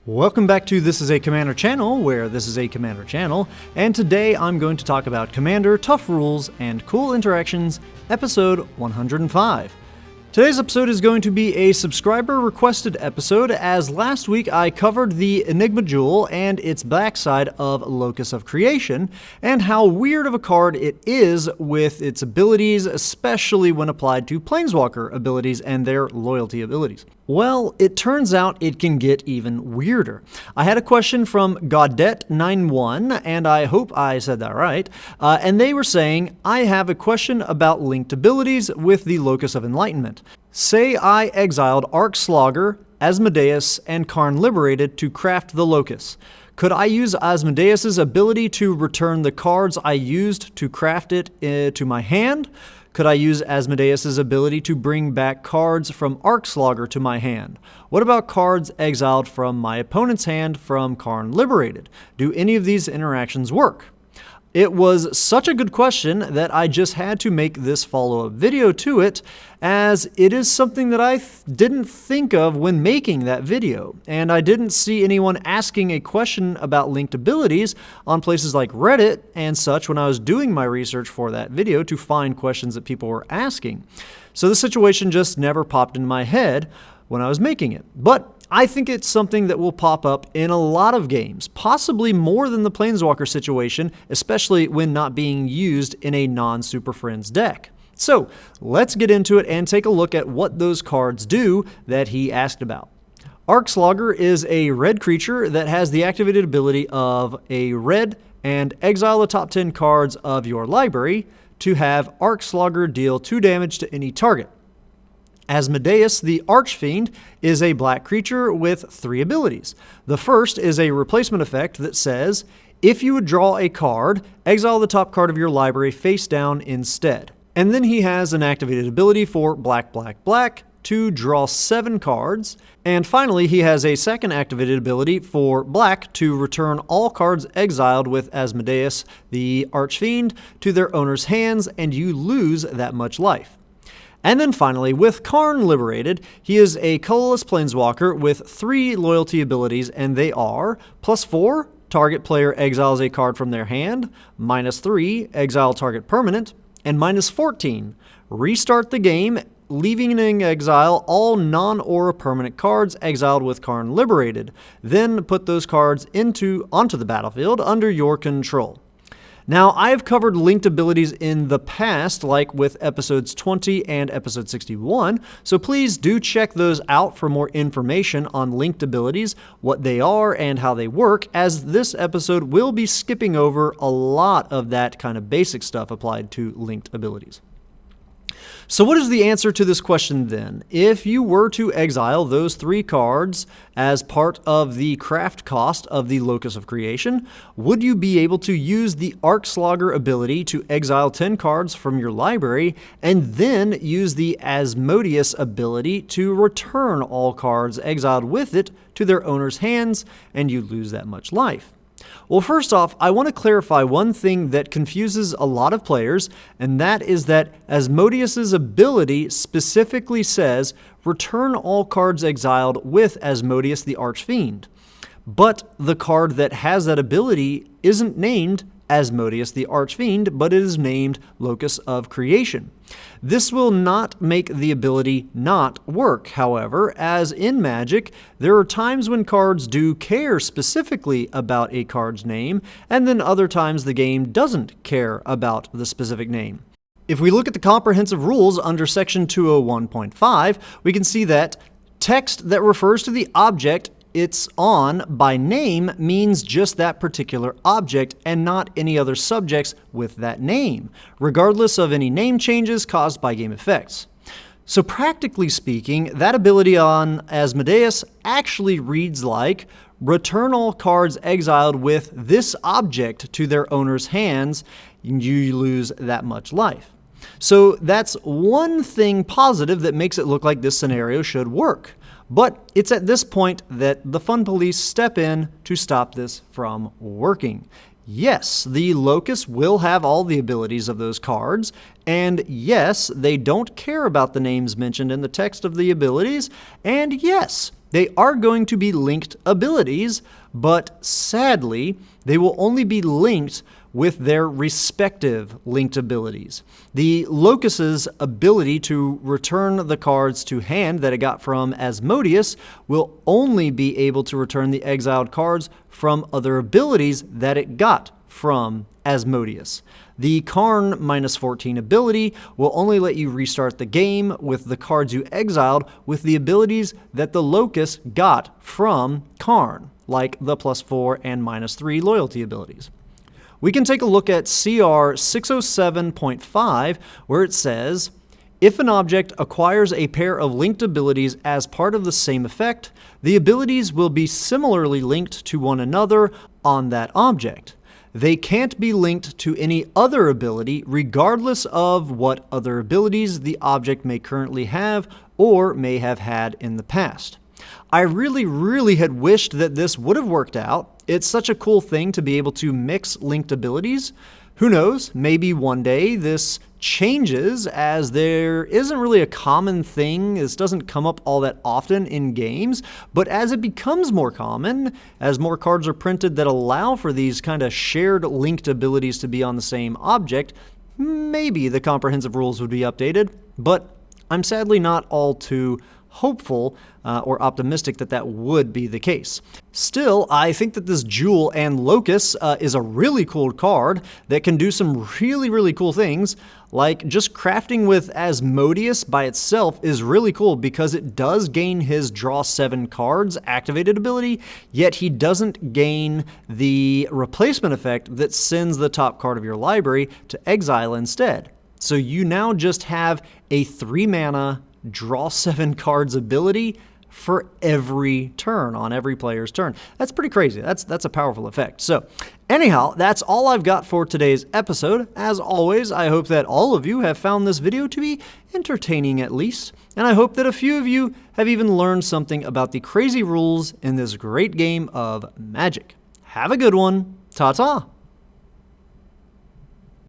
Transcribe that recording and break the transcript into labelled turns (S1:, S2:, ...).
S1: Welcome back to This is a Commander channel, where this is a Commander channel, and today I'm going to talk about Commander, Tough Rules, and Cool Interactions, episode 105. Today's episode is going to be a subscriber-requested episode, as last week I covered the Enigma Jewel and its backside of Locus of Creation, and how weird of a card it is with its abilities, especially when applied to Planeswalker abilities and their loyalty abilities. Well, it turns out it can get even weirder. I had a question from Godet91, and I hope I said that right, and they were saying, I have a question about linked abilities with the Locus of Enlightenment. Say I exiled Arcslogger, Asmodeus, and Karn Liberated to craft the Locus. Could I use Asmodeus' ability to return the cards I used to craft it to my hand? Could I use Asmodeus' ability to bring back cards from Arcslogger to my hand? What about cards exiled from my opponent's hand from Karn Liberated? Do any of these interactions work? It was such a good question that I just had to make this follow-up video to it, as it is something that I didn't think of when making that video, and I didn't see anyone asking a question about linked abilities on places like Reddit and such when I was doing my research for that video to find questions that people were asking. So the situation just never popped in my head when I was making it. But I think it's something that will pop up in a lot of games, possibly more than the Planeswalker situation, especially when not being used in a non-Super Friends deck. So let's get into it and take a look at what those cards do that he asked about. Arcslogger is a red creature that has the activated ability of a red and exile the top 10 cards of your library to have Arcslogger deal 2 damage to any target. Asmodeus the Archfiend is a black creature with 3 abilities. The first is a replacement effect that says, if you would draw a card, exile the top card of your library face down instead. And then he has an activated ability for black, black, black to draw 7 cards. And finally, he has a second activated ability for black to return all cards exiled with Asmodeus the Archfiend to their owner's hands, and you lose that much life. And then finally, with Karn Liberated, he is a colorless planeswalker with 3 loyalty abilities, and they are +4, target player exiles a card from their hand, -3, exile target permanent, and -14, restart the game, leaving in exile all non-aura permanent cards exiled with Karn Liberated. Then put those cards onto the battlefield under your control. Now, I've covered linked abilities in the past, like with episodes 20 and episode 61, so please do check those out for more information on linked abilities, what they are, and how they work, as this episode will be skipping over a lot of that kind of basic stuff applied to linked abilities. So what is the answer to this question then? If you were to exile those 3 cards as part of the craft cost of the Locus of Creation, would you be able to use the Arcslogger ability to exile 10 cards from your library and then use the Asmodeus ability to return all cards exiled with it to their owner's hands, and you lose that much life? Well, first off, I want to clarify one thing that confuses a lot of players, and that is that Asmodeus' ability specifically says, return all cards exiled with Asmodeus the Archfiend. But the card that has that ability isn't named Asmodeus the Archfiend, but it is named Locus of Creation. This will not make the ability not work, however, as in Magic, there are times when cards do care specifically about a card's name, and then other times the game doesn't care about the specific name. If we look at the comprehensive rules under section 201.5, we can see that text that refers to the object it's on by name means just that particular object and not any other subjects with that name, regardless of any name changes caused by game effects. So practically speaking, that ability on Asmodeus actually reads like, return all cards exiled with this object to their owner's hands, and you lose that much life. So that's one thing positive that makes it look like this scenario should work. But it's at this point that the fun police step in to stop this from working. Yes, the Locus will have all the abilities of those cards, and yes, they don't care about the names mentioned in the text of the abilities, and yes, they are going to be linked abilities, but sadly, they will only be linked with their respective linked abilities. The Locus's ability to return the cards to hand that it got from Asmodeus will only be able to return the exiled cards from other abilities that it got from Asmodeus. The Karn -14 ability will only let you restart the game with the cards you exiled with the abilities that the Locus got from Karn, like the +4 and -3 loyalty abilities. We can take a look at CR 607.5, where it says, if an object acquires a pair of linked abilities as part of the same effect, the abilities will be similarly linked to one another on that object. They can't be linked to any other ability regardless of what other abilities the object may currently have or may have had in the past. I really had wished that this would have worked out. It's such a cool thing to be able to mix linked abilities. Who knows, maybe one day this changes, as there isn't really a common thing. This doesn't come up all that often in games, but as it becomes more common, as more cards are printed that allow for these kind of shared linked abilities to be on the same object, maybe the comprehensive rules would be updated, but I'm sadly not all too hopeful or optimistic that that would be the case. Still, I think that this Jewel and Locus is a really cool card that can do some really cool things, like just crafting with Asmodeus by itself is really cool because it does gain his draw 7 cards activated ability, yet he doesn't gain the replacement effect that sends the top card of your library to exile instead. So you now just have a 3-mana draw 7 cards ability for every turn, on every player's turn. That's pretty crazy. That's a powerful effect. So anyhow, that's all I've got for today's episode. As always, I hope that all of you have found this video to be entertaining at least, and I hope that a few of you have even learned something about the crazy rules in this great game of Magic. Have a good one. Ta-ta!